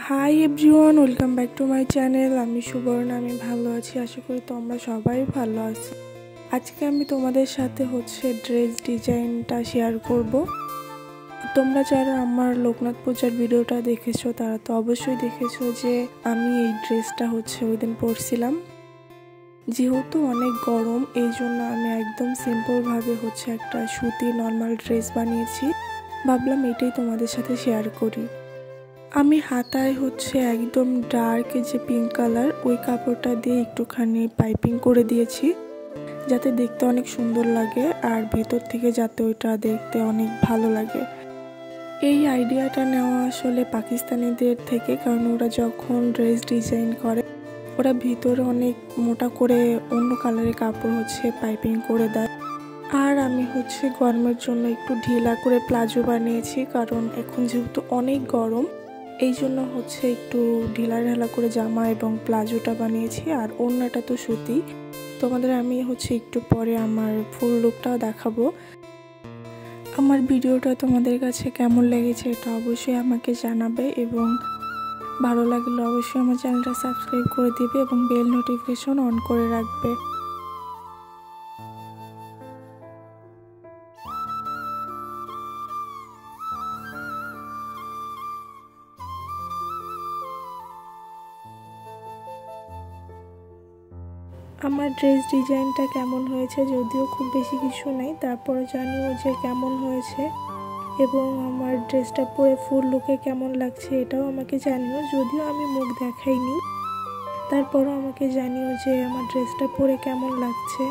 Hi everyone, welcome back to my channel. আমি সুবর্ণ, আমি ভালো আছি। আশা করি তোমরা সবাই ভালো আছো। আজকে আমি তোমাদের সাথে ড্রেস ডিজাইনটা শেয়ার করব। তোমরা যারা আমার লোকনাথ পূজার ভিডিওটা দেখেছো তারা তো অবশ্যই দেখেছো যে আমি এই ড্রেসটা ওই দিন পরছিলাম। যেহেতু অনেক গরম, এই জন্য আমি একদম সিম্পলভাবে একটা সুতি নর্মাল ড্রেস বানিয়েছি। ভাবলাম এটাই তোমাদের সাথে শেয়ার করি। আমি হাতায় একদম ডার্ক যে পিঙ্ক কালার, ওই কাপড়টা দিয়ে একটুখানি পাইপিং করে দিয়েছি যাতে দেখতে অনেক সুন্দর লাগে আর ভেতর থেকে যাতে ওইটা দেখতে অনেক ভালো লাগে। এই আইডিয়াটা নেওয়া আসলে পাকিস্তানিদের থেকে, কারণ ওরা যখন ড্রেস ডিজাইন করে ওরা ভিতরে অনেক মোটা করে অন্য কালারের কাপড় পাইপিং করে দেয়। আর আমি গরমের জন্য একটু ঢিলা করে প্লাজো বানিয়েছি, কারণ এখন যেহেতু অনেক গরম এই জন্য একটু ঢিলা ঢালা করে জামা এবং প্লাজোটা বানিয়েছি। আর ওড়নাটা তো সুতি। তোমাদের আমি একটু পরে আমার ফুল লুকটাও দেখাবো। আমার ভিডিওটা তোমাদের কাছে কেমন লেগেছে এটা অবশ্যই আমাকে জানাবে, এবং ভালো লাগলে অবশ্যই আমার চ্যানেলটা সাবস্ক্রাইব করে দিবে এবং বেল নোটিফিকেশন অন করে রাখবে। আমার ড্রেস ডিজাইনটা কেমন হয়েছে, যদিও খুব বেশি কিছু নেই, তারপরে জানিও যে কেমন হয়েছে এবং আমার ড্রেসটা পরে ফুল লুকে কেমন লাগছে এটাও আমাকে জানিও। যদিও আমি মুখ দেখাইনি, তারপরও আমাকে জানিও যে আমার ড্রেসটা পরে কেমন লাগছে।